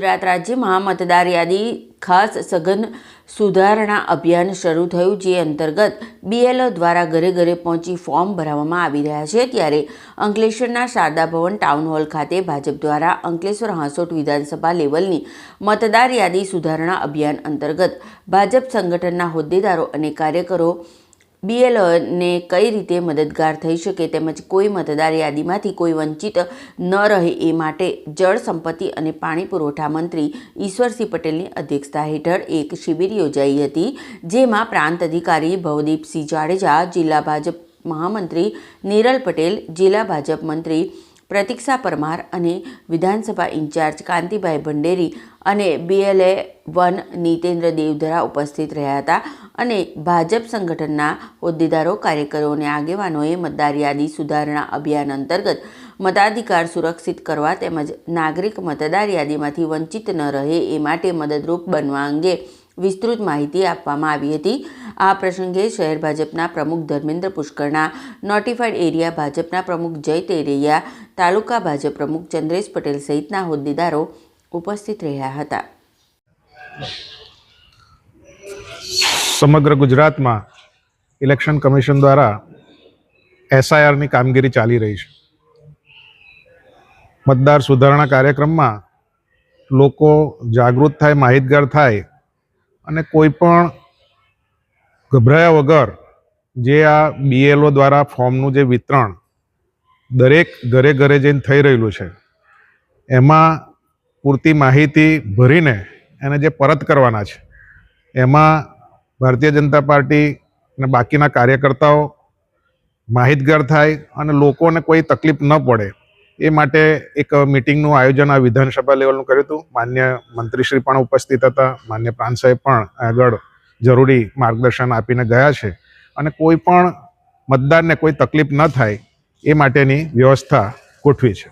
ગુજરાત રાજ્યમાં મતદાર યાદી ખાસ સઘન સુધારણા અભિયાન શરૂ થયું, જે અંતર્ગત BLO દ્વારા ઘરે ઘરે પહોંચી ફોર્મ ભરાવવામાં આવી રહ્યા છે। ત્યારે અંકલેશ્વરના શારદા ભવન ટાઉન હોલ ખાતે ભાજપ દ્વારા અંકલેશ્વર હાંસોટ વિધાનસભા લેવલની મતદાર યાદી સુધારણા અભિયાન અંતર્ગત ભાજપ સંગઠનના હોદ્દેદારો અને કાર્યકરો BLO ને કઈ રીતે મદદગાર થઈ શકે તેમજ કોઈ મતદાર યાદીમાંથી કોઈ વંચિત ન રહે એ માટે જળ સંપત્તિ અને પાણી પુરવઠા મંત્રી ઈશ્વરસિંહ પટેલની અધ્યક્ષતા હેઠળ એક શિબિર યોજાઈ હતી, જેમાં પ્રાંત અધિકારી ભવદીપસિંહ જાડેજા, જિલ્લા ભાજપ મહામંત્રી નિરલ પટેલ, જિલ્લા ભાજપ મંત્રી પ્રતિક્ષા પરમાર અને વિધાનસભા ઇન્ચાર્જ કાંતિભાઈ ભંડેરી અને BLA-1 નીતેન્દ્ર દેવધરા ઉપસ્થિત રહ્યા હતા અને ભાજપ સંગઠનના હોદ્દેદારો, કાર્યકરો અને આગેવાનોએ મતદાર યાદી સુધારણા અભિયાન અંતર્ગત મતાધિકાર સુરક્ષિત કરવા તેમજ નાગરિક મતદાર યાદીમાંથી વંચિત ન રહે એ માટે મદદરૂપ બનવા અંગે વિસ્તૃત માહિતી આપવામાં આવી હતી। આ પ્રસંગે શહેર ભાજપના પ્રમુખ ધર્મેન્દ્ર પુષ્કરના, નોટિફાઈડ એરિયા ભાજપના પ્રમુખ જય તેરૈયા, તાલુકા ભાજપ પ્રમુખ ચંદ્રેશ પટેલ સહિતના હોદ્દેદારો ઉપસ્થિત રહ્યા હતા। સમગ્ર ગુજરાતમાં ઇલેક્શન કમિશન દ્વારા SIR ની કામગીરી ચાલી રહી છે। મતદાર સુધારણા કાર્યક્રમમાં લોકો જાગૃત થાય, માહિતગાર થાય અને કોઈ પણ ગભરાયા વગર જે આ BLO દ્વારા ફોર્મનું જે વિતરણ દરેક ઘરે ઘરે જઈને થઈ રહેલું છે, એમાં પૂરતી માહિતી ભરીને એને જે પરત કરવાના છે, એમાં ભારતીય જનતા પાર્ટી અને બાકીના કાર્યકર્તાઓ માહિતગાર થાય અને લોકોને કોઈ તકલીફ ન પડે એ માટે એક મિટિંગનું આયોજન આ વિધાનસભા લેવલનું કર્યું હતું। માન્ય મંત્રીશ્રી પણ ઉપસ્થિત હતા, માન્ય પ્રાંત સાહેબ પણ આગળ જરૂરી માર્ગદર્શન આપીને ગયા છે અને કોઈ પણ મતદારને કોઈ તકલીફ ન થાય એ માટેની વ્યવસ્થા ગોઠવી છે।